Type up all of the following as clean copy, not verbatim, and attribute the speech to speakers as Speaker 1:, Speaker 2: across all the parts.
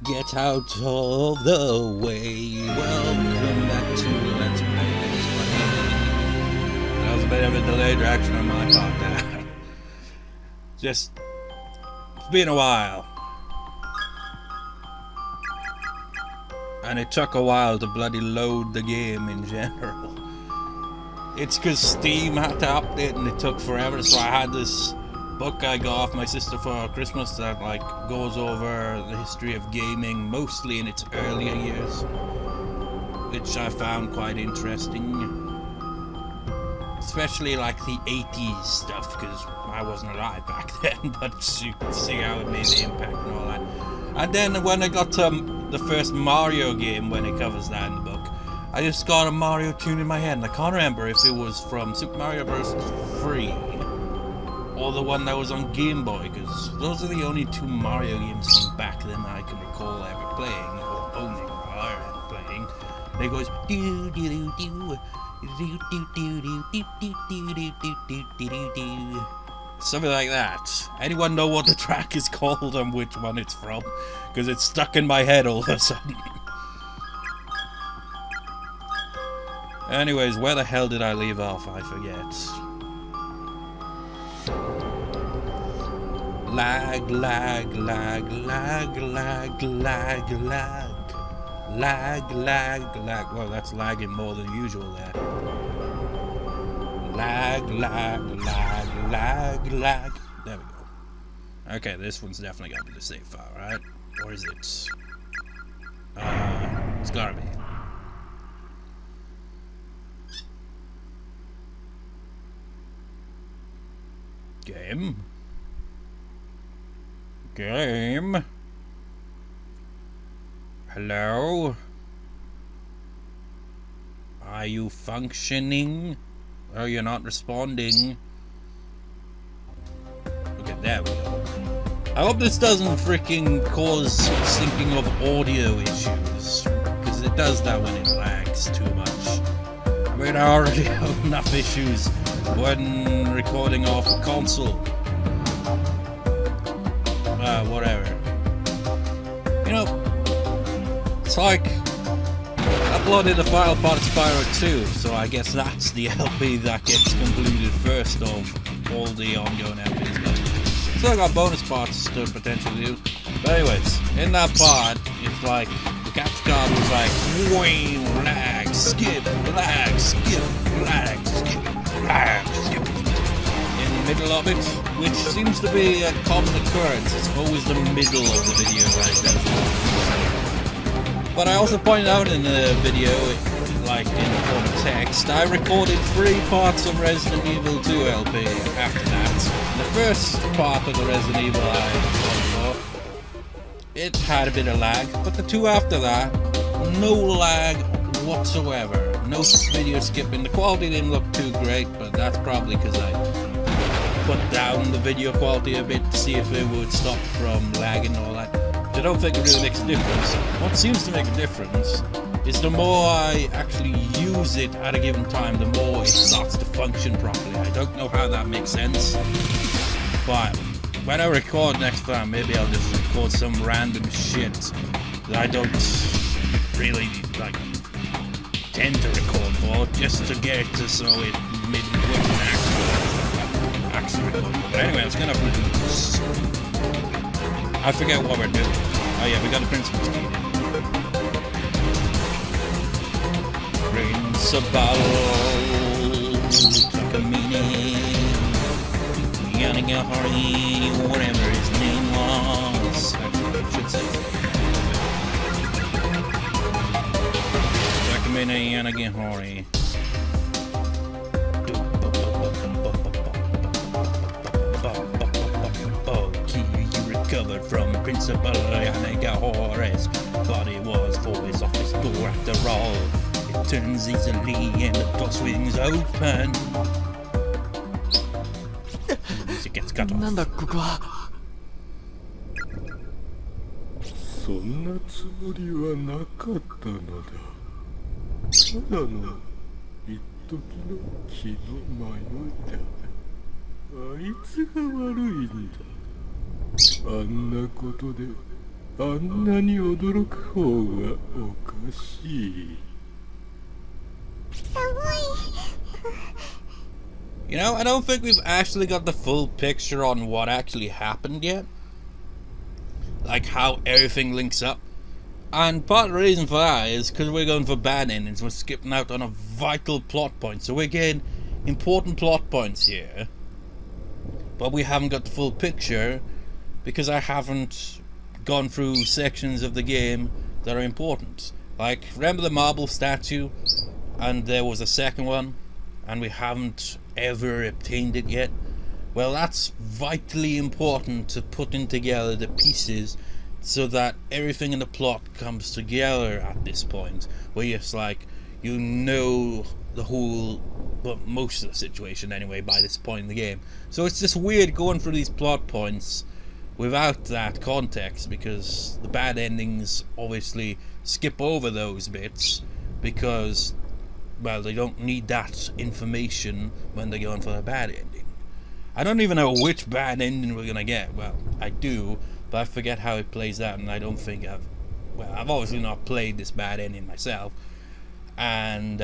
Speaker 1: Get out of the way. Welcome back to Let's Play This Way. That was a bit of a delayed reaction on my part there. Just, it's been a while. And it took a while to bloody load the game in general. It's because Steam had to update and it took forever, so I had this book I got off my sister for Christmas that like goes over the history of gaming, mostly in its earlier years, which I found quite interesting. Especially like the 80s stuff, because I wasn't alive back then, but you can see how it made the impact and all that. And then when I got to the first Mario game, when it covers that in the book, I just got a Mario tune in my head, and I can't remember if it was from Super Mario Bros. 3 or the one that was on Game Boy, because those are the only two Mario games from back then I can recall ever playing, or owning, or playing. And it goes do do do do do do do do do do do do do do, something like that. Anyone know what the track is called and which one it's from? Because it's stuck in my head all of a sudden. Anyways, where the hell did I leave off? I forget. Lag, lag, lag, lag, lag, lag, lag. Lag, lag, lag. Well, that's lagging more than usual there. Lag, lag, lag, lag, lag. There we go. Okay, this one's definitely gotta be the save file, right? Or is it? It's gotta be. Game. Game. Hello? Are you functioning? Oh, you're not responding. Okay, there we go. I hope this doesn't freaking cause syncing of audio issues, because it does that when it lags too much. I mean, I already have enough issues when recording off a console. Whatever. You know, it's like I uploaded the file part of Spyro 2, so I guess that's the LP that gets completed first of all the ongoing LPs. But still got bonus parts to potentially do. But anyways, in that part, it's like the capture card was like wing, lag, skip, lag, skip, lag, skip, lag, skip. In the middle of it, which seems to be a common occurrence. It's always the middle of the video like that. But I also pointed out in the video, like in the form of text, I recorded 3 parts of Resident Evil 2 LP after that. The first part of the Resident Evil I recorded for, it had a bit of lag, but the 2 after that, no lag whatsoever. No video skipping. The quality didn't look too great, but that's probably because I put down the video quality a bit to see if it would stop from lagging and all that. I don't think it really makes a difference. What seems to make a difference is the more I actually use it at a given time, the more it starts to function properly. I don't know how that makes sense, but when I record next time, maybe I'll just record some random shit that I don't really like tend to record for, just to get it to so it wouldn't actually record. But anyway, I was gonna produce. I forget what we're doing. Oh yeah, we got a principal key. Principal Takamine, Yanagahari, whatever his name was. Actually, I should say Takamine Yanagahari. Recovered from Principal Yanagahori's body was always off his door after all. It turns easily and the door swings open. Music gets cut off.
Speaker 2: そんなつもりはなかったのだ。ただの一時の気の迷いだ。あいつが悪いんだ。あんなことであんなに驚く方がおかしい。
Speaker 1: You know, I don't think we've actually got the full picture on what actually happened yet. Like how everything links up. And part of the reason for that is because we're going for bad endings. We're skipping out on a vital plot point. So we're getting important plot points here. But we haven't got the full picture because I haven't gone through sections of the game that are important. Like, remember the marble statue? And there was a second one, and we haven't ever obtained it yet. Well, that's vitally important to putting together the pieces so that everything in the plot comes together at this point, where it's like, you know the whole, well, most of the situation anyway by this point in the game. So it's just weird going through these plot points without that context, because the bad endings obviously skip over those bits because, well, they don't need that information when they're going for a bad ending. I don't even know which bad ending we're gonna get. Well, I do, but I forget how it plays out, and I don't think I've obviously not played this bad ending myself, and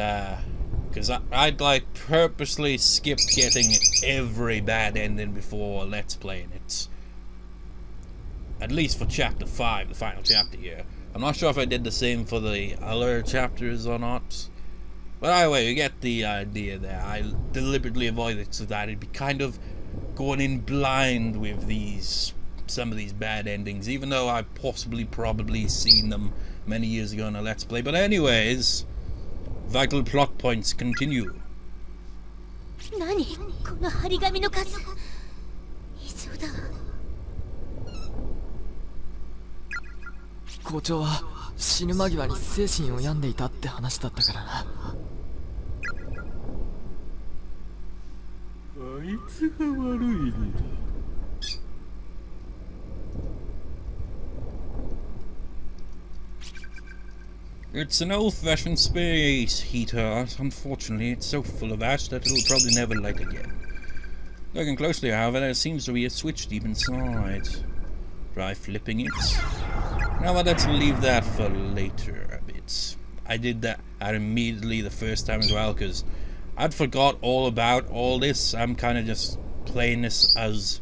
Speaker 1: because I'd like purposely skipped getting every bad ending before Let's Playing it. At least for chapter 5, the final chapter here. I'm not sure if I did the same for the other chapters or not. But anyway, you get the idea there. I deliberately avoided it so that it'd be kind of going in blind with some of these bad endings, even though I probably seen them many years ago in a Let's Play. But anyways, vital plot points continue.
Speaker 3: 何この張り紙の数異常だわ。
Speaker 4: 校長は死ぬ間際に精神を病んでいたって話だったからな。
Speaker 2: あいつが悪いんだ。
Speaker 1: It's an old-fashioned space heater. Unfortunately, it's so full of ash that it'll probably never light again. Looking closely, however, there seems to be a switch deep inside. Try flipping it. Now, well, let's leave that for later a bit. I did that immediately the first time as well, because I'd forgot all about all this. I'm kind of just playing this as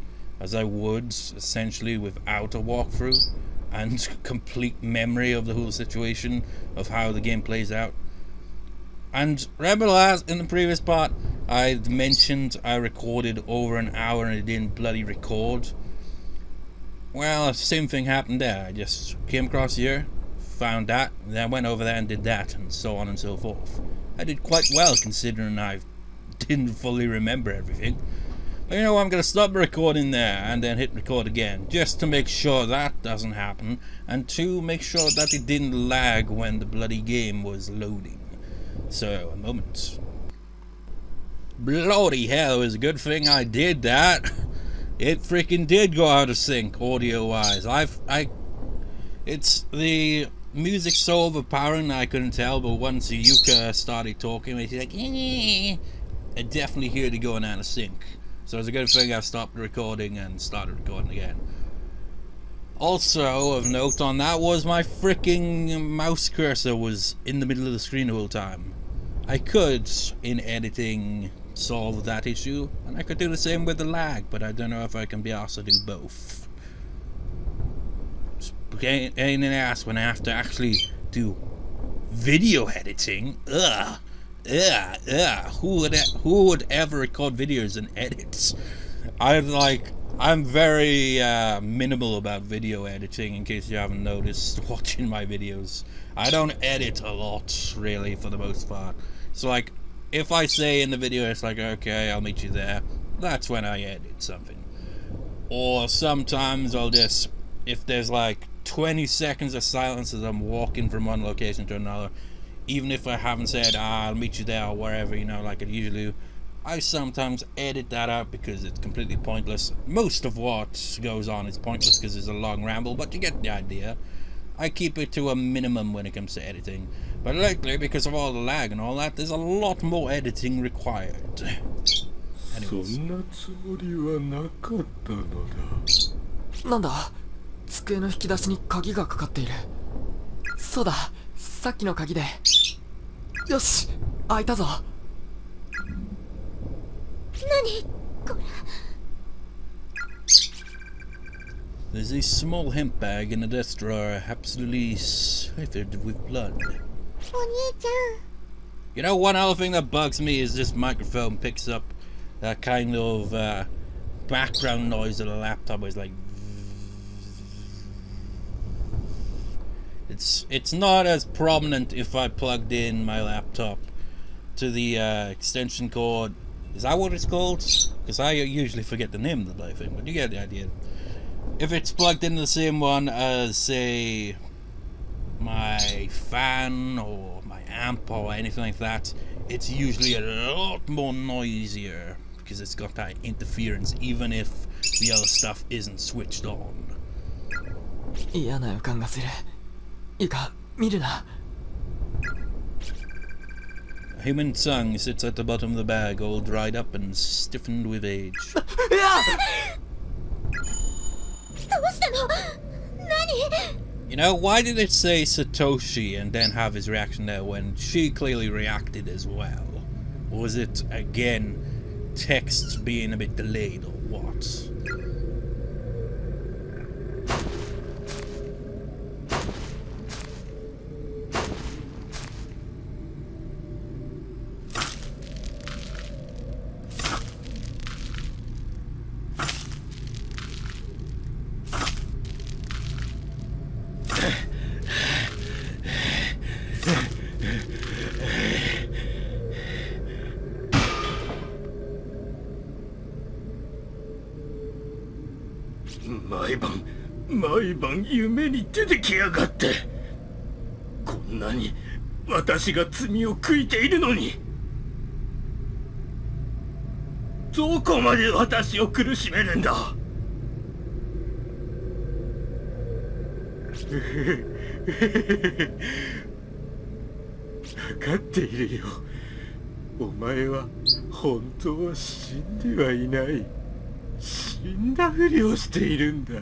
Speaker 1: I would, essentially, without a walkthrough and complete memory of the whole situation of how the game plays out. And remember in the previous part, I mentioned I recorded over an hour and it didn't bloody record. Well, the same thing happened there. I just came across here, found that, and then went over there and did that, and so on and so forth. I did quite well considering I didn't fully remember everything. But you know, I'm going to stop recording there and then hit record again, just to make sure that doesn't happen, and to make sure that it didn't lag when the bloody game was loading. So, a moment. Bloody hell, it was a good thing I did that. It freaking did go out of sync, audio-wise. It's the music so overpowering I couldn't tell, but once Yuka started talking, she's like, I definitely heard it going out of sync. So it's a good thing I stopped recording and started recording again. Also, of note on that was my freaking mouse cursor was in the middle of the screen the whole time. I could, in editing, solve that issue, and I could do the same with the lag, but I don't know if I can be asked to do both. It's a pain in the ass when I have to actually do video editing. Ugh. Who would ever record videos and edit? I'm very minimal about video editing, in case you haven't noticed watching my videos. I don't edit a lot, really, for the most part. So like, if I say in the video, it's like, okay, I'll meet you there, that's when I edit something. Or sometimes I'll just, if there's like 20 seconds of silence as I'm walking from one location to another, even if I haven't said, I'll meet you there or wherever, you know, like I usually do, I sometimes edit that out because it's completely pointless. Most of what goes on is pointless because it's a long ramble, but you get the idea. I keep it to a minimum when it comes to editing. But lately, because of all the lag and all that, there's a lot more editing required. Anyways.
Speaker 2: そんなつもりはなかったのだ。
Speaker 4: なんだ机の引き出しに鍵がかかっている。そうだ、さっきの鍵で。よし、開いたぞ。
Speaker 3: 何これ。
Speaker 1: There's a small hemp bag in the desk drawer, absolutely slithered with blood.
Speaker 3: お兄ちゃん。
Speaker 1: You know, one other thing that bugs me is this microphone picks up that kind of background noise that a laptop is like. It's not as prominent if I plugged in my laptop to the extension cord. Is that what it's called? Because I usually forget the name of the thing, but you get the idea. If it's plugged into the same one as, say, my fan or my amp or anything like that, it's usually a lot more noisier because it's got that interference even if the other stuff isn't switched on.
Speaker 4: 嫌な予感がする。いいか、見るな。
Speaker 1: A human tongue sits at the bottom of the bag, all dried up and stiffened with age.
Speaker 4: いや、
Speaker 3: どうしたの？何？
Speaker 1: You know, why did it say Satoshi and then have his reaction there when she clearly reacted as well? Was it, again, text being a bit delayed or what? ?
Speaker 2: 毎晩夢に出てきやがって。こんなに私が罪を悔いているのに、どこまで私を苦しめるんだ。分かっているよ。お前は本当は死んではいない。死んだふりをしているんだ。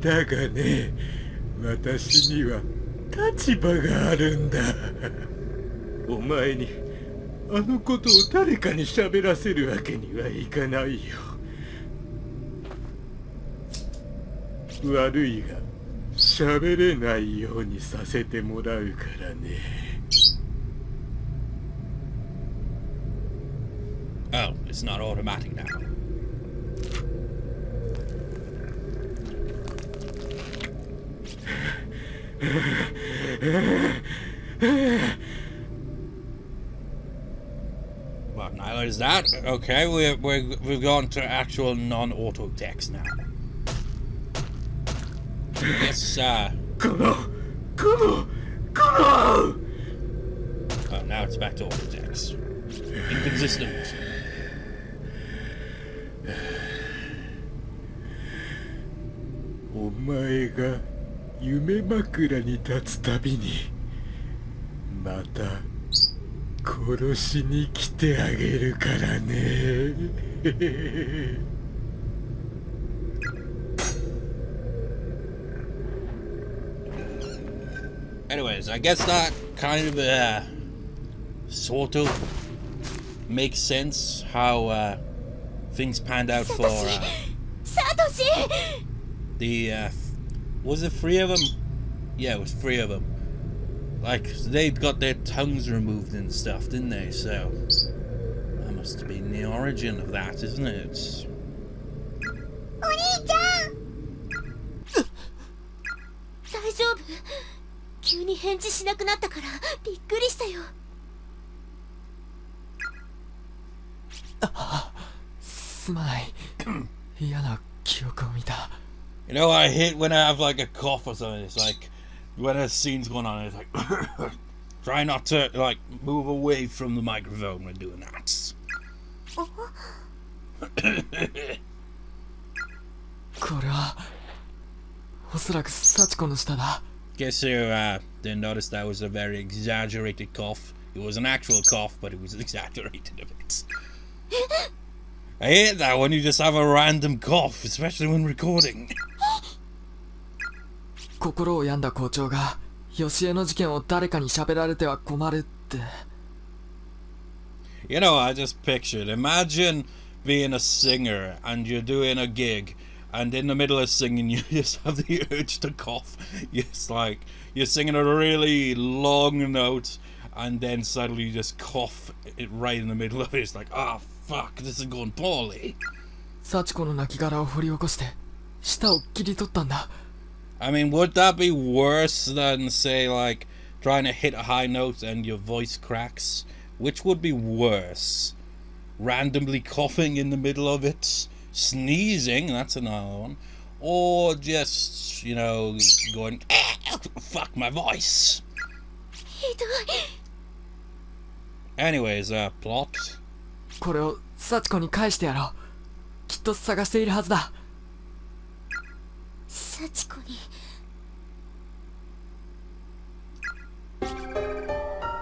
Speaker 2: だがね、私には立場があるんだ。お前にあのことを誰かに喋らせるわけにはいかないよ。悪いが喋れないようにさせてもらうからね。
Speaker 1: Oh, it's not automatic now. Well, neither is that. Okay, we've gone to actual non-auto text now. Yes,
Speaker 2: Come on!
Speaker 1: Oh, now it's back to auto text. Inconsistent.
Speaker 2: お前が夢枕に立つたびにまた殺しに来てあげるからね。
Speaker 1: Anyways, I guess that kind of sort of makes sense how things panned out for
Speaker 3: Satoshi!
Speaker 1: the was it 3 of them? Yeah, it was 3 of them. Like, they got their tongues removed and stuff, didn't they? So that must have been the origin of that, isn't it?
Speaker 3: お兄ちゃん大丈夫？急に返事しなくなったからびっくりしたよ。
Speaker 4: すまない。嫌な記憶を見た。
Speaker 1: You know, I hate when I have like a cough or something. It's like when a scene's going on, it's like try not to like move away from the microphone when doing that.
Speaker 4: これはおそらく幸子の舌だ。
Speaker 1: Guess you didn't notice that was a very exaggerated cough. It was an actual cough, but it was exaggerated a bit. I hate that when you just have a random cough, especially when recording.
Speaker 4: 心を病んだ校長がヨシエの事件を誰かに喋られては困るって。
Speaker 1: You know, I just pictured, imagine being a singer and you're doing a gig and in the middle of singing you just have the urge to cough. It's like you're singing a really long note and then suddenly you just cough it right in the middle of it. It's like, oh fuck, this is going poorly.
Speaker 4: サチコの亡骸を掘り起こして舌を切り取ったんだ。
Speaker 1: I mean, would that be worse than, say, like, trying to hit a high note and your voice cracks? Which would be worse? Randomly coughing in the middle of it? Sneezing, that's another one. Or just, you know, going, fuck my voice.
Speaker 3: ひどい。
Speaker 1: Anyways, plot.
Speaker 4: これをサチコに返してやろう。きっと探しているはずだ。
Speaker 3: サチコに。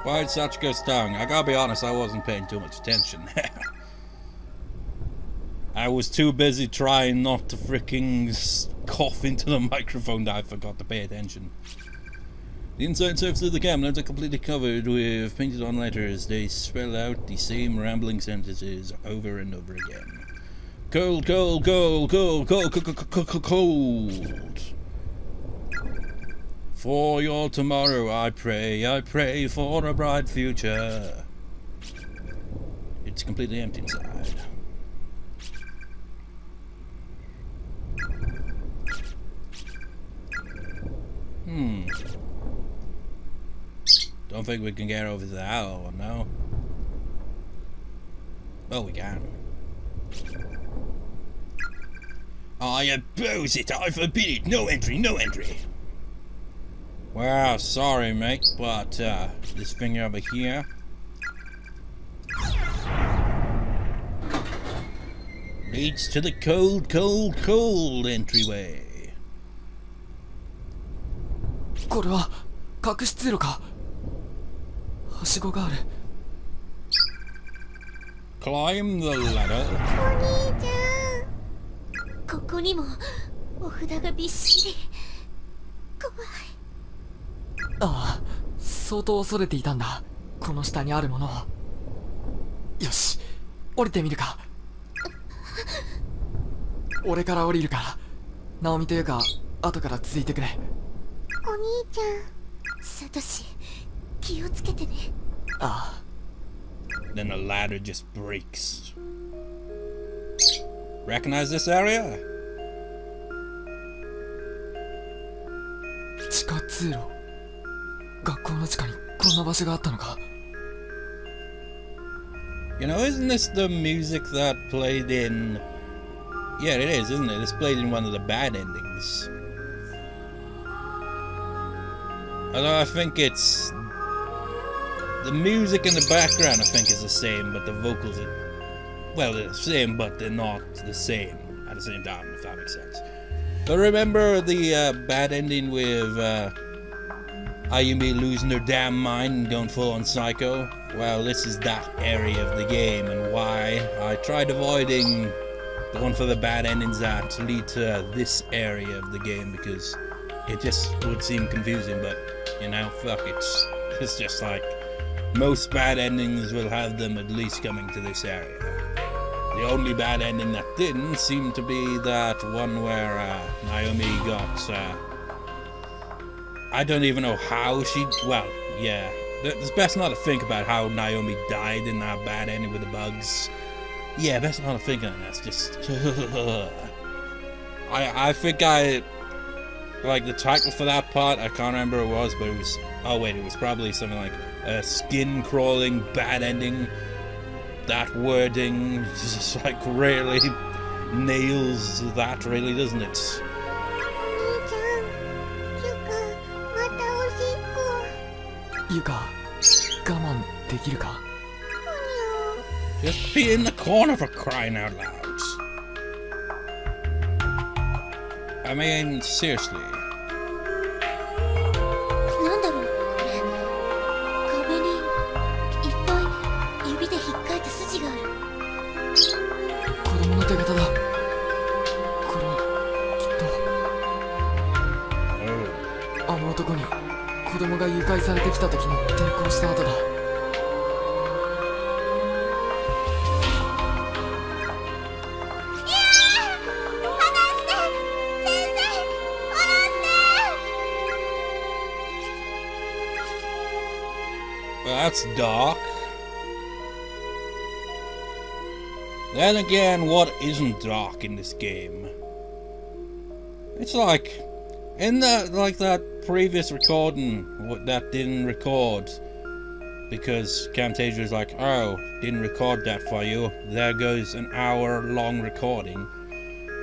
Speaker 1: Why'd Sachiko's tongue? I gotta be honest, I wasn't paying too much attention. I was too busy trying not to freaking cough into the microphone that I forgot to pay attention. The inside surface of the camera are completely covered with painted on letters. They spell out the same rambling sentences over and over again. Cold, cold, cold, cold, cold, cold, cold. For your tomorrow I pray for a bright future. It's completely empty inside. Don't think we can get over that, or no? Oh, we can. I oppose it, I forbid it, no entry, no entry. Well, sorry mate, but this thing over here leads to the cold, cold, cold entryway.
Speaker 4: これは隠し通路か。はしごがある。
Speaker 1: Climb the ladder.
Speaker 3: お兄ちゃん。ここにもお札がびっしり。怖い。
Speaker 4: ああ、相当恐れていたんだ。この下にあるものを。よし、降りてみるか。俺から降りるから。ナオミというか、後から続いてくれ。
Speaker 3: お兄ちゃん。サトシ、気をつけてね。
Speaker 4: ああ。
Speaker 1: Then the ladder just breaks. Recognize this area?
Speaker 4: 地下通路。学校の地下にこんな場所があったのか。
Speaker 1: You know, isn't this the music that played in... Yeah, it is, isn't it? It's played in one of the bad endings. Although I think it's... The music in the background I think is the same, but the vocals are... Well, they're the same, but they're not the same at the same time, if that makes sense. But remember the bad ending with Ayumi losing her damn mind and going full on psycho? Well, this is that area of the game, and why I tried avoiding going for the bad endings that lead to this area of the game, because it just would seem confusing, but, you know, fuck, it's just like... Most bad endings will have them at least coming to this area. The only bad ending that didn't seem to be that one where Naomi got... I don't even know how she... Well, yeah. It's best not to think about how Naomi died in that bad ending with the bugs. Yeah, best not to think on that. It's just... I think I... Like, the title for that part, I can't remember what it was, but it was... Oh, wait, it was probably something like... A skin-crawling bad ending. That wording just like really nails that, really, doesn't it?
Speaker 3: お兄ちゃん、ゆか、またおしっこ。
Speaker 4: ゆか、我慢できるか。
Speaker 1: Just be in the corner for crying out loud. I mean, seriously.
Speaker 3: なんだろう、これ。壁にいっぱい指で引っかいた筋がある。
Speaker 4: こっが誘拐されてきた時に抵抗した後だ。
Speaker 1: Well, that's dark. Then again, what isn't dark in this game? It's like, in that previous recording that didn't record because Camtasia was like, oh, didn't record that for you. There goes an hour-long recording.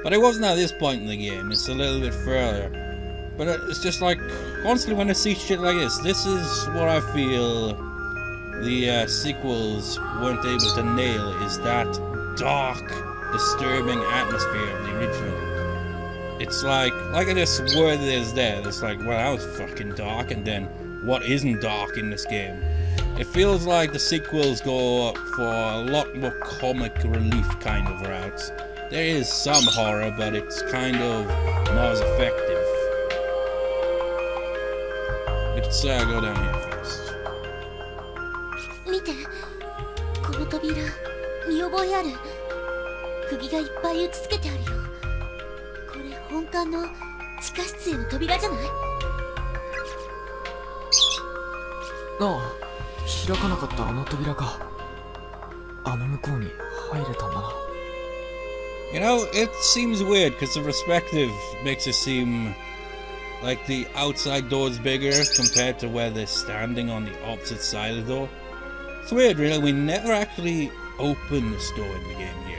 Speaker 1: But it wasn't at this point in the game. It's a little bit further. But it's just like, constantly when I see shit like this is what I feel the sequels weren't able to nail, is that dark, disturbing atmosphere of the original. It's like I just word is there. It's like, well, that was fucking dark, and then what isn't dark in this game? It feels like the sequels go for a lot more comic relief kind of routes. There is some horror, but it's kind of not as effective. Let's go down here first.
Speaker 3: 見て、この扉見覚えある。釘がいっぱい打ち付けてあるよ。これ本館の地下室への扉じゃない？
Speaker 4: ああ、開かなかったあの扉か。あの向こうに入れたんだな。
Speaker 1: You know, it seems weird because the perspective makes it seem like the outside door is bigger compared to where they're standing on the opposite side of the door. It's weird, really. We never actually open this door in the game here.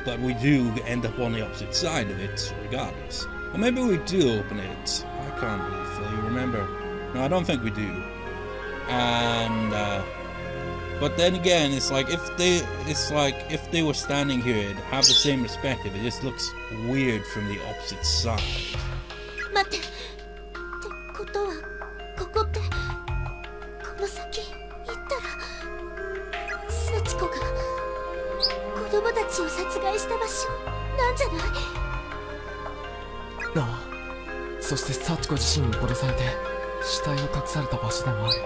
Speaker 1: But we do end up on the opposite side of it, regardless. Or maybe we do open it. I can't really fully remember. No, I don't think we do. And, but then again, it's like if they were standing here and have the same perspective, it just looks weird from the opposite side.
Speaker 3: 待って。ってことは、ここって、この先行ったら、幸子が子供たちを殺害した場所なんじゃない？
Speaker 4: ああ、そして幸子自身に殺されて死体を隠された場所でもある。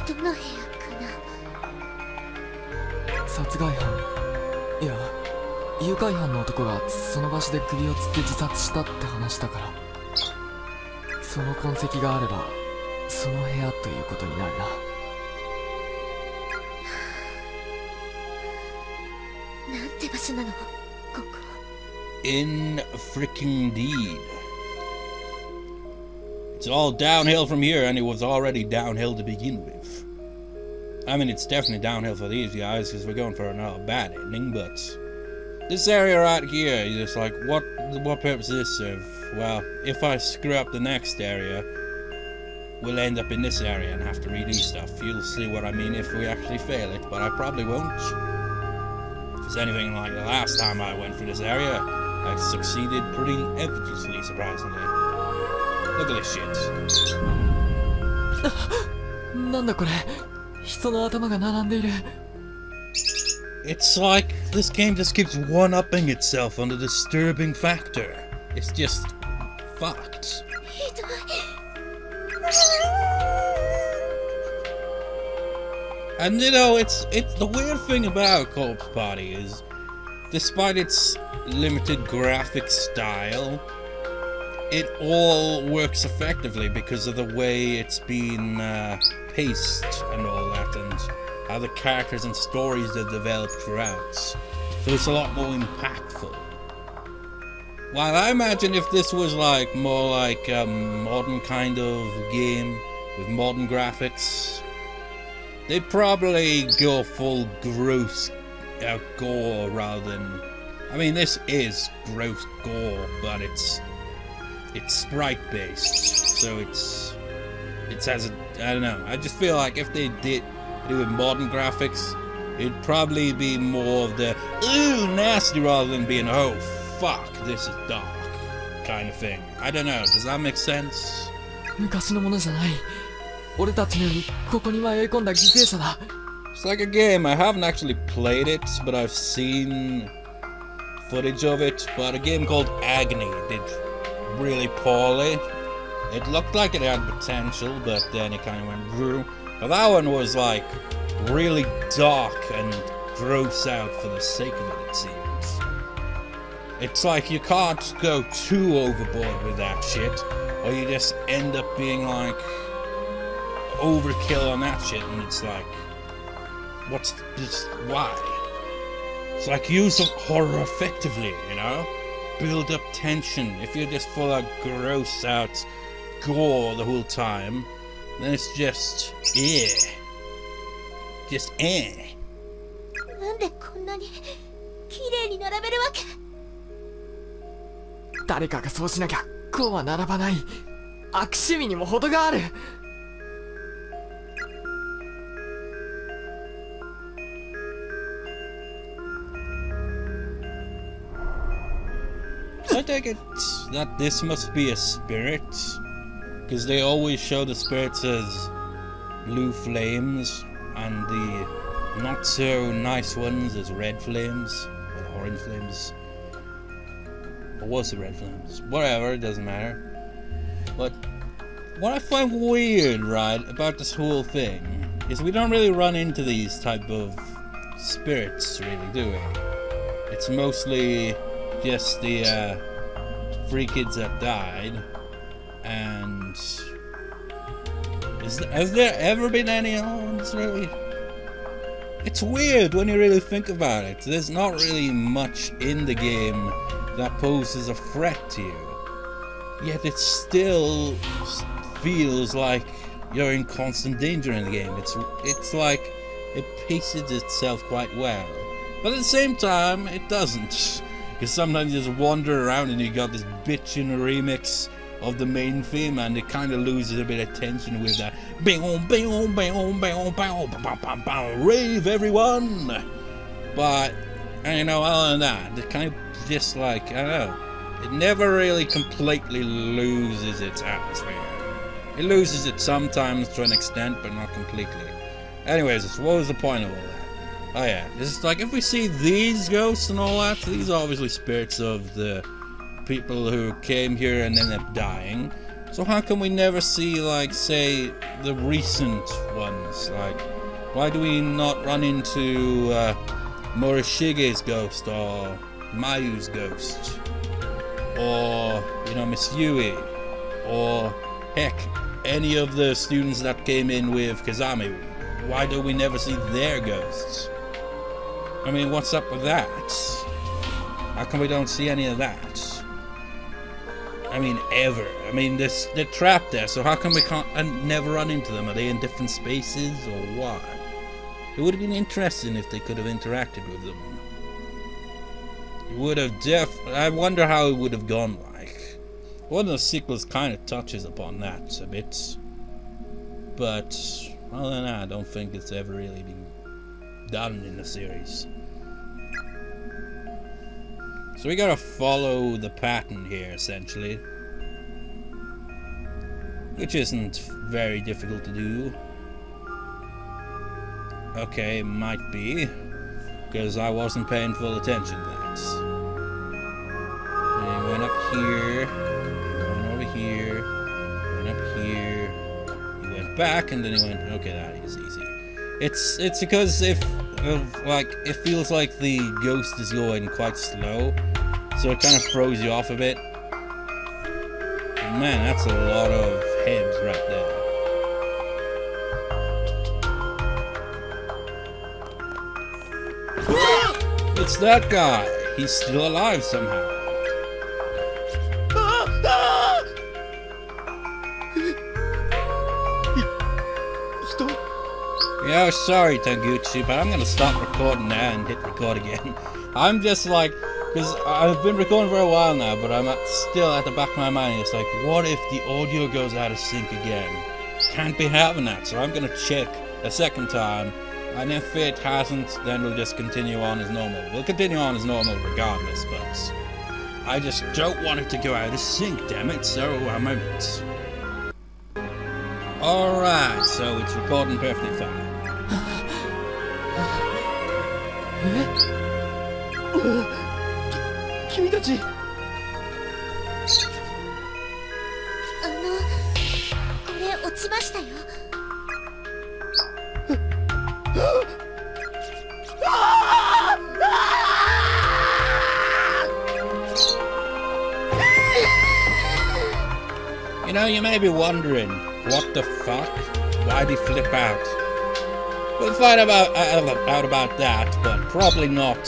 Speaker 3: どの部屋かな？
Speaker 4: 殺害犯、いや誘拐犯の男がその場所で首を吊って自殺したって話だから、その痕跡があればその部屋ということになるな。
Speaker 3: なんて場所なの？ここ。
Speaker 1: In freaking deed. It's all downhill from here, and it was already downhill to begin with. I mean, it's definitely downhill for these guys because we're going for another bad ending, but this area right here, you're just like, what purpose does this serve? Well, if I screw up the next area, we'll end up in this area and have to redo stuff. You'll see what I mean if we actually fail it, but I probably won't. If it's anything like the last time I went through this area, I succeeded pretty effortlessly, surprisingly. Look at this shit.
Speaker 4: なんだこれ、人の頭が並んでいる。
Speaker 1: It's like this game just keeps one-upping itself on the disturbing factor. It's just fucked.
Speaker 3: ひどい。
Speaker 1: And you know, it's the weird thing about Corpse Party is, despite its limited graphic style, it all works effectively because of the way it's been paced and all that, and how the characters and stories are developed throughout. So it's a lot more impactful. While I imagine if this was more like a modern kind of game with modern graphics, they'd probably go full gross gore rather than... I mean, this is gross gore, but it's sprite based, so it has I don't know. I just feel like if they did do with modern graphics, it'd probably be more of the ooh nasty rather than being oh fuck this is dark kind of thing. I don't know. Does that make sense?
Speaker 4: 昔のものじゃない。俺たちのようにここに迷い込んだ犠牲者だ。
Speaker 1: It's like a game. I haven't actually played it, but I've seen footage of it. But a game called Agony did really poorly. It looked like it had potential, but then it kind of went through. But that one was like really dark and gross out for the sake of it, it seems. It's like you can't go too overboard with that shit, or you just end up being like overkill on that shit, and it's like, what's this? Why? It's like use of horror effectively, you know? Build up tension. If you're just full of gross out gore the whole time, then it's just just
Speaker 3: なんでこんなに綺麗に並べるわけ？
Speaker 4: 誰かがそうしなきゃこうは並ばない。悪趣味にも程がある。
Speaker 1: I take it that this must be a spirit, because they always show the spirits as blue flames, and the not so nice ones as red flames, or orange flames. Or was it red flames? Whatever, it doesn't matter. But what I find weird, right, about this whole thing, is we don't really run into these type of spirits, really, do we? It's mostly just the 3 kids that died, and has there ever been any other ones, really? It's weird when you really think about it. There's not really much in the game that poses a threat to you, yet it still feels like you're in constant danger in the game. It's like it paces itself quite well, but at the same time it doesn't, because sometimes you just wander around and you got this bitchin' remix of the main theme, and it kind of loses a bit of tension with that rave everyone. But you know, other than that, it kind of just like, I don't know, it never really completely loses its atmosphere. It loses it sometimes to an extent, but not completely. Anyways, what was the point of all that? Oh yeah, it's like if we see these ghosts and all that, these are obviously spirits of the people who came here and ended up dying. So how come we never see, like, say, the recent ones? Like, why do we not run into Morishige's ghost, or Mayu's ghost, or, you know, Miss Yui, or heck, any of the students that came in with Kazami? Why do we never see their ghosts? I mean, what's up with that? How come we don't see any of that? I mean, ever. I mean, they're trapped there, so how come we can't never run into them? Are they in different spaces, or what? It would have been interesting if they could have interacted with them. It would have I wonder how it would have gone like. One of the sequels kind of touches upon that a bit, but other than that, I don't think it's ever really been done in the series. So we gotta follow the pattern here, essentially, which isn't very difficult to do. Okay, might be, because I wasn't paying full attention to that. And he went up here, went over here, went up here, he went back, and then he went, okay, that is easy. It's because it feels like the ghost is going quite slow, so it kind of throws you off a bit. But man, that's a lot of heads right there. It's that guy. He's still alive somehow. Yeah, sorry Taguchi, but I'm gonna stop recording now and hit record again. I'm just like, because I've been recording for a while now, but I'm still at the back of my mind, it's like, what if the audio goes out of sync again? Can't be having that, so I'm gonna check a second time, and if it hasn't, then we'll just continue on as normal. We'll continue on as normal regardless, but I just don't want it to go out of sync, damn it, so I'm out. Alright, so it's recording perfectly fine.
Speaker 3: 君たち。ちましたよ。
Speaker 1: You know, you may be wondering, what the fuck? Why'd he flip out? We'll find out about that, but probably not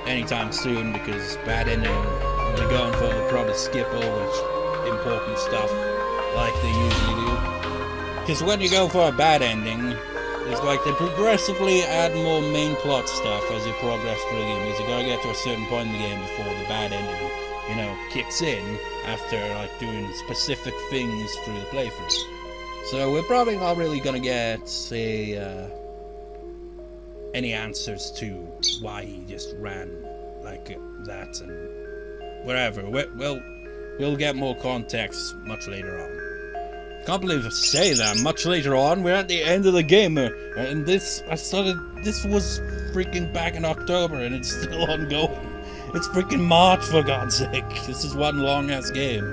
Speaker 1: anytime soon, because bad ending, we're going for the probably skip over important stuff like they usually do. Because when you go for a bad ending, it's like they progressively add more main plot stuff as you progress through the game, because you gotta get to a certain point in the game before the bad ending, you know, kicks in after like doing specific things through the playthrough. So we're probably not really gonna get, say, any answers to why he just ran like that and whatever. We'll get more context much later on. Can't believe I say that. Much later on, we're at the end of the game, and this was freaking back in October, and it's still ongoing. It's freaking March, for God's sake. This is one long ass game.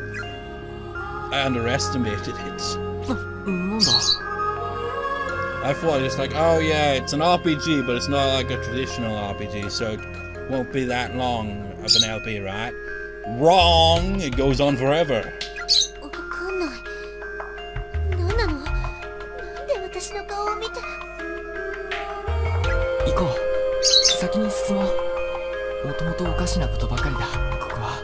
Speaker 1: I underestimated it.
Speaker 4: なんだ
Speaker 1: I thought just like, oh yeah, it's an RPG, but it's not like a traditional RPG, so it won't be that long of an LP, right? Wrong! It goes on forever.
Speaker 3: わかんない。何なの？なんで私の顔を見て。
Speaker 4: 行こう先に進もうもともとおかしなことばかりだここは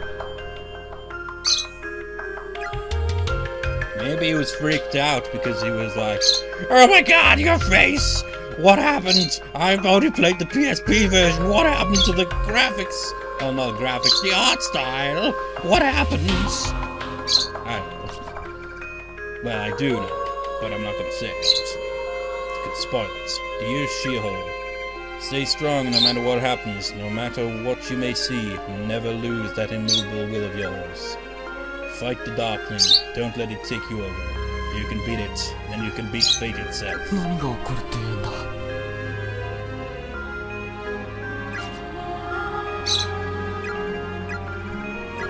Speaker 1: Maybe he was freaked out because he was like, oh my god, your face! What happened? I've only played the PSP version. What happened to the graphics? Oh, not graphics, the art style. What happened? I don't know. Well, I do know, but I'm not gonna say, obviously. Because spoilers. Dear She-Hulk, stay strong no matter what happens, no matter what you may see. Never lose that immovable will of yours. Fight the darkling, don't let it take you over. If you can beat it, then you can beat fate itself.
Speaker 4: 何が起こるっていうんだ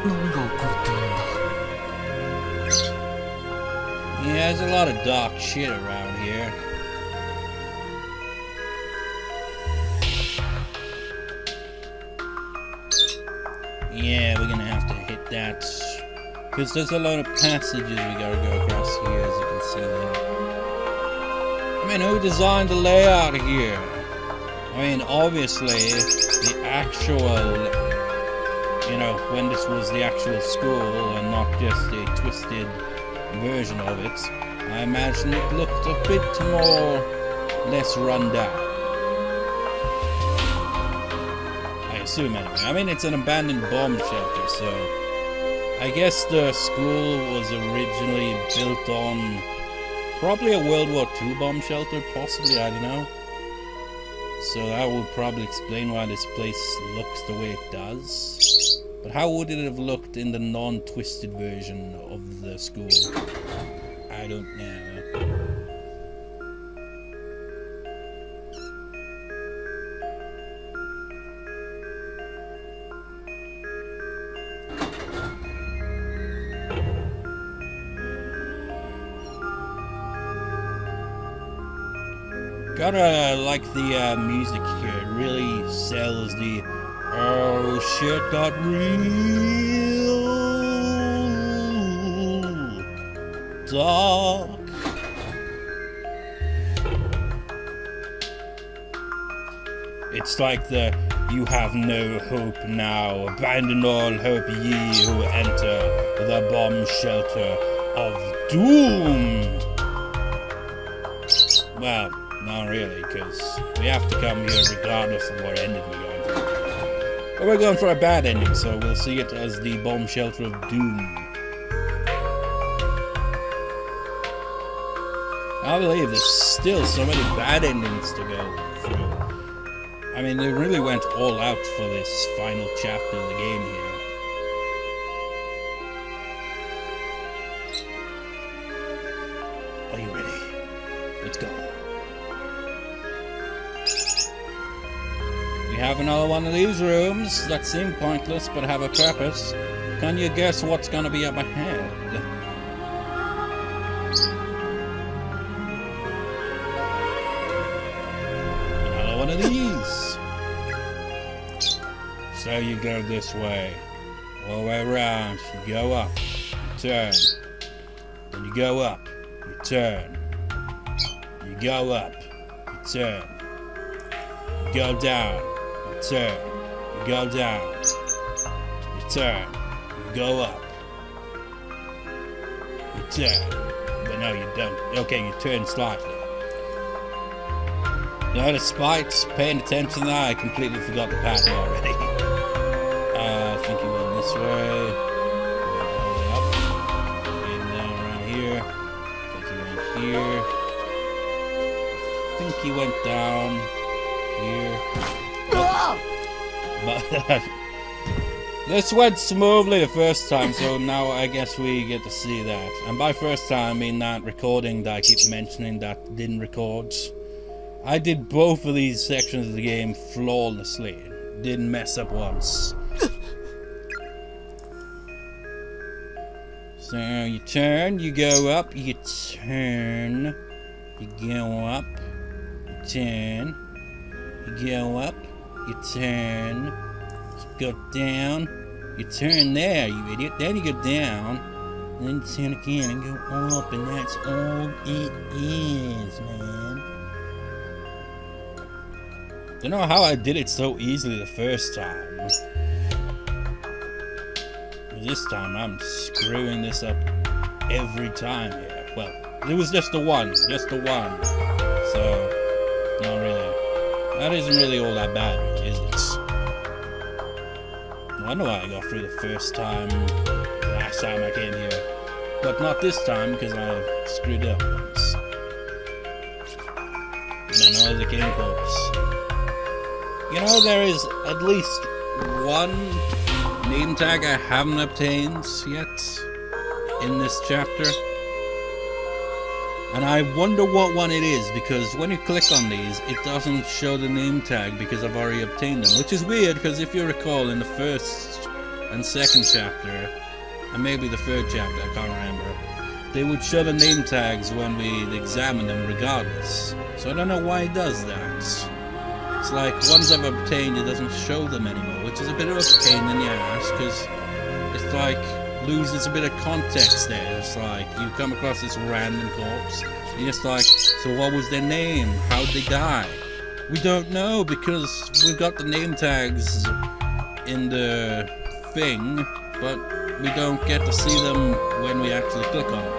Speaker 4: 何が起こるっていうんだ
Speaker 1: Yeah, there's a lot of dark shit around here. Yeah, we're gonna have to hit that. Because there's a lot of passages we gotta go across here, as you can see there. I mean, who designed the layout here? I mean, obviously, the actual, you know, when this was the actual school and not just a twisted version of it, I imagine it looked a bit more, less run down. I assume anyway. I mean, it's an abandoned bomb shelter, so I guess the school was originally built on probably a World War II bomb shelter, possibly, I don't know. So that would probably explain why this place looks the way it does. But how would it have looked in the non-twisted version of the school? I don't know. Gotta like the music here. It really sells the oh shit got real dark. It's like the you have no hope now, abandon all hope ye who enter the bomb shelter of doom. Well, not really, because we have to come here regardless of what ending we're going for. But we're going for a bad ending, so we'll see it as the bomb shelter of doom. I believe there's still so many bad endings to go through. I mean, they really went all out for this final chapter of the game here. Are you ready? Let's go. We have another one of these rooms that seem pointless but have a purpose. Can you guess what's gonna be up ahead? So you go this way. All the way around. You go up. You turn. Then you go up. You turn. You go up. You turn. You go down. You turn. You go down. You turn. You go up. You turn. But no, you don't. Okay, you turn slightly. No, despite paying attention to that, I completely forgot the pattern already. I think you went this way. All the way up. And then around here. I think you went here. I think he went down here. But this went smoothly the first time, so now I guess we get to see that. And by first time, I mean that recording that I keep mentioning that didn't record. I did both of these sections of the game flawlessly. Didn't mess up once. So you turn, you go up, you turn, you go up, you turn, you go up, you turn, you go down, you turn there, you idiot, then you go down, and then you turn again and go up, and that's all it is, man. Don't know how I did it so easily the first time. This time I'm screwing this up every time here. Well, it was just the one. So, not really. That isn't really all that bad, is it? I wonder why I got through the first time, last time I came here. But not this time, because I screwed up once. And I know the game corpse. You know, there is at least one name tag I haven't obtained yet in this chapter. And I wonder what one it is, because when you click on these, it doesn't show the name tag because I've already obtained them. Which is weird, because if you recall, in the first and second chapter, and maybe the third chapter, I can't remember, they would show the name tags when we examine them regardless. So I don't know why it does that. It's like, once I've obtained, it doesn't show them anymore, which is a bit of a pain in the ass, because it's like, loses a bit of context there. It's like, you come across this random corpse, and you're just like, so what was their name? How'd they die? We don't know, because we've got the name tags in the thing, but we don't get to see them when we actually click on them.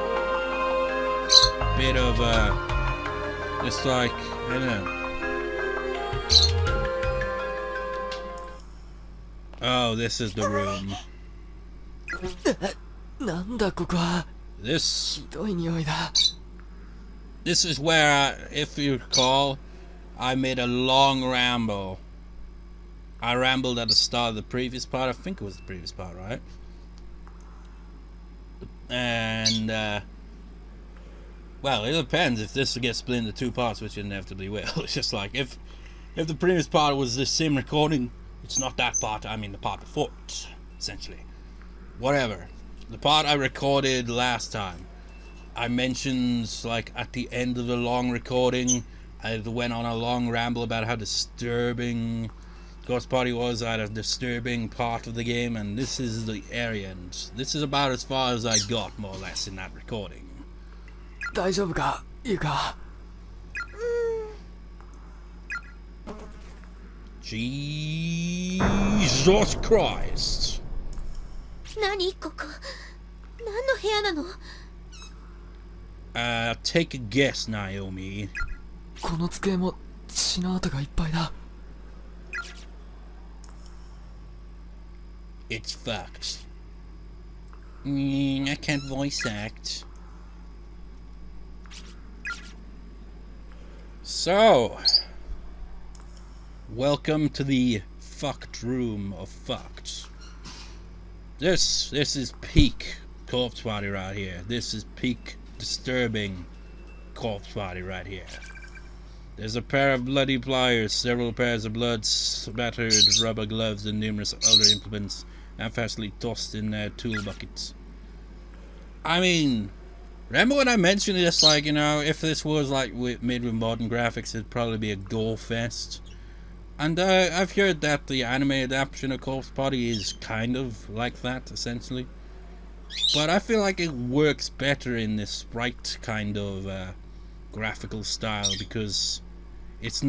Speaker 1: Bit of, just like, I don't know. Oh, this is the room.
Speaker 4: なんだここは。
Speaker 1: This
Speaker 4: ひどい匂いだ。
Speaker 1: this is where, if you recall, I made a long ramble. I rambled at the start of the previous part. I think it was the previous part, right? And, well, it depends if this gets split into two parts, which it inevitably will. It's just like, if the previous part was the same recording, it's not that part, I mean the part before it, essentially. Whatever. The part I recorded last time, I mentioned, like, at the end of the long recording, I went on a long ramble about how disturbing Ghost Party was at a disturbing part of the game, and this is the area, and this is about as far as I got, more or less, in that recording.
Speaker 4: 大丈夫か、ゆか。
Speaker 1: Jesus Christ!
Speaker 3: 何ここ何の部屋なの
Speaker 1: Take a guess, Naomi.
Speaker 4: この机も血の跡がいっぱいだ。
Speaker 1: It's fucked. I can't voice act. So, welcome to the fucked room of fucked. This is peak corpse party right here. This is peak disturbing corpse party right here. There's a pair of bloody pliers, several pairs of blood spattered rubber gloves, and numerous other implements half-hastily tossed in their tool buckets. I mean, remember when I mentioned this, like, you know, if this was like made with modern graphics, it'd probably be a gore fest. And I've heard that the anime adaptation of Corpse Party is kind of like that, essentially. But I feel like it works better in this sprite kind of graphical style, because it's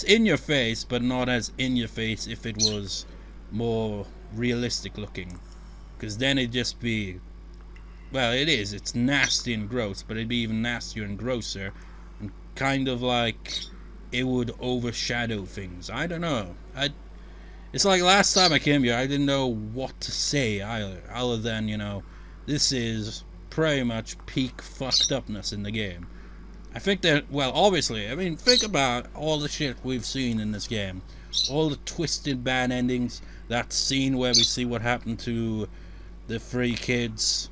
Speaker 1: in your face, but not as in your face if it was more realistic looking. Because then it'd just be, well, it's nasty and gross, but it'd be even nastier and grosser, and kind of like it would overshadow things. I don't know. It's like last time I came here, I didn't know what to say either, other than, you know, this is pretty much peak fucked upness in the game. I think that, well, obviously, I mean, think about all the shit we've seen in this game. All the twisted bad endings, that scene where we see what happened to the 3 kids,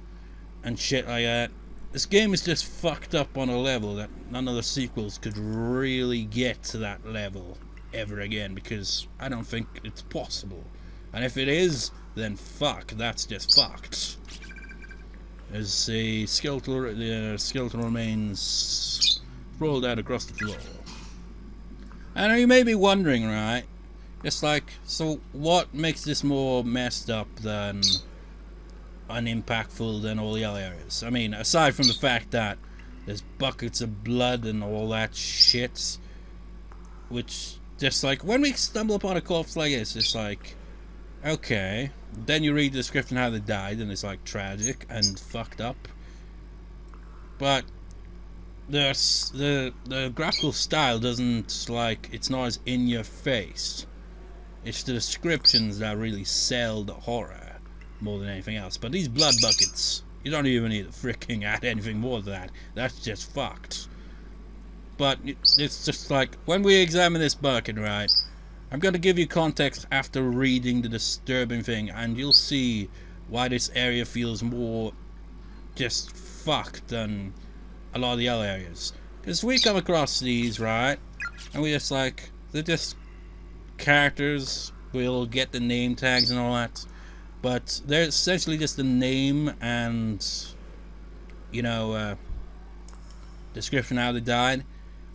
Speaker 1: and shit like that. This game is just fucked up on a level that none of the sequels could really get to that level ever again, because I don't think it's possible. And if it is, then fuck, that's just fucked. There's a skeletal remains rolled out across the floor. And you may be wondering, right? Just like, so what makes this more messed up than unimpactful than all the other areas? I mean, aside from the fact that there's buckets of blood and all that shit, which, just like, when we stumble upon a corpse like this, it's like, okay, then you read the description how they died, and it's like tragic and fucked up. But the graphical style doesn't, like, it's not as in your face. It's the descriptions that really sell the horror more than anything else. But these blood buckets, you don't even need to freaking add anything more to that. That's just fucked. But it's just like, when we examine this bucket, right, I'm going to give you context after reading the disturbing thing, and you'll see why this area feels more just fucked than a lot of the other areas. Because we come across these, right, and we just like, they're just characters, we'll get the name tags and all that, but they're essentially just the name and, you know, description how they died.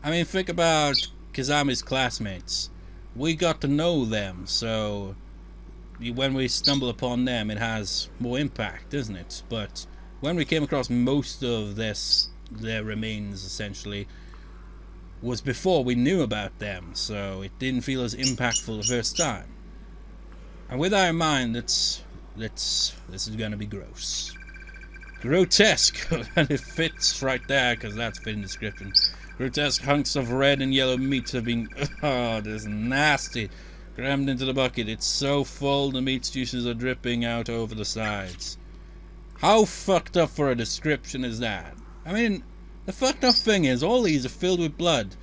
Speaker 1: I mean, think about Kazami's classmates. We got to know them, so when we stumble upon them, it has more impact, doesn't it? But when we came across most of their remains, essentially, was before we knew about them, so it didn't feel as impactful the first time. And with that in mind, this is gonna be gross. Grotesque, and it fits right there, because that's fitting description. Grotesque hunks of red and yellow meat have been, oh, this is nasty, crammed into the bucket. It's so full, the meat's juices are dripping out over the sides. How fucked up for a description is that? I mean, the fucked up thing is, all these are filled with blood.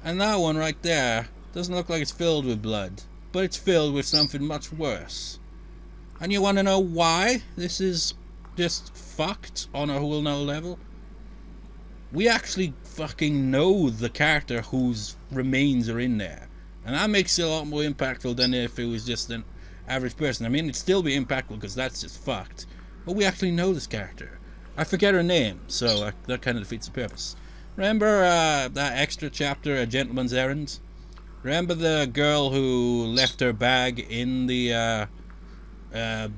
Speaker 1: And that one right there doesn't look like it's filled with blood, but it's filled with something much worse. And you want to know why this is just fucked on a whole nother level? We actually fucking know the character whose remains are in there. And that makes it a lot more impactful than if it was just an average person. I mean, it'd still be impactful because that's just fucked. But we actually know this character. I forget her name, so that kind of defeats the purpose. Remember that extra chapter, A Gentleman's Errand? Remember the girl who left her bag in the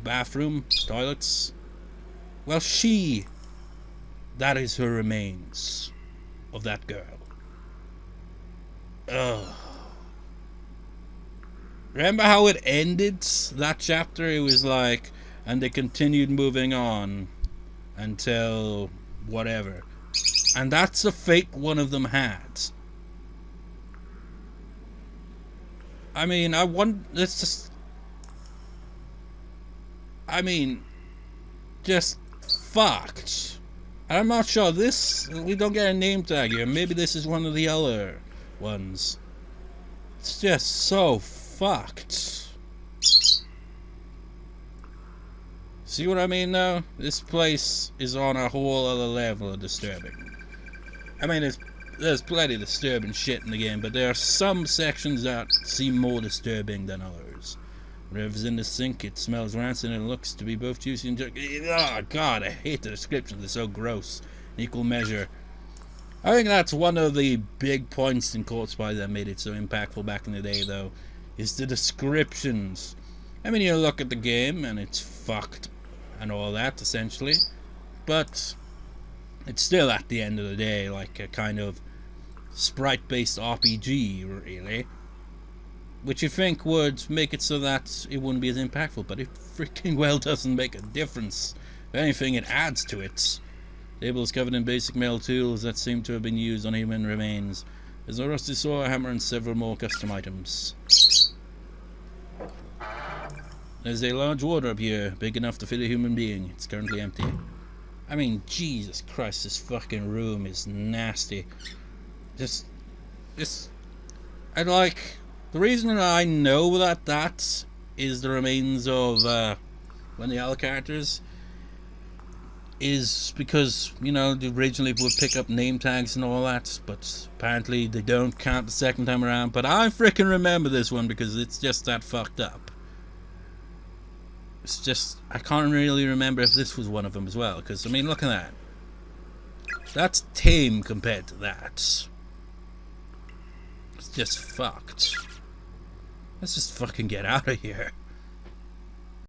Speaker 1: bathroom, toilets? Well, that is her remains of that girl. Ugh. Remember how it ended, that chapter? It was like, and they continued moving on until whatever. And that's the fate one of them had. I mean, it's just, I mean, just fucked. And I'm not sure, we don't get a name tag here. Maybe this is one of the other ones. It's just so fucked. See what I mean though? This place is on a whole other level of disturbing. I mean, there's plenty of disturbing shit in the game, but there are some sections that seem more disturbing than others. Whatever's in the sink, it smells rancid and it looks to be both juicy and oh god, I hate the descriptions, they're so gross. In equal measure. I think that's one of the big points in Corpse Party that made it so impactful back in the day though. is the descriptions. I mean, you look at the game and it's fucked and all that, essentially. But it's still, at the end of the day, like a kind of sprite-based RPG, really. Which you think would make it so that it wouldn't be as impactful, but it freaking well doesn't make a difference. If anything, it adds to it. The table is covered in basic metal tools that seem to have been used on human remains. There's a rusty saw, a hammer, and several more custom items. There's a large wardrobe here, big enough to fit a human being. It's currently empty. I mean, Jesus Christ, this fucking room is nasty. I'd like... The reason that I know that is the remains of one of the other characters is because, you know, they originally would pick up name tags and all that, but apparently they don't count the second time around. But I freaking remember this one because it's just that fucked up. It's just, I can't really remember if this was one of them as well, because, I mean, look at that. That's tame compared to that. It's just fucked. Let's just fucking get out of here.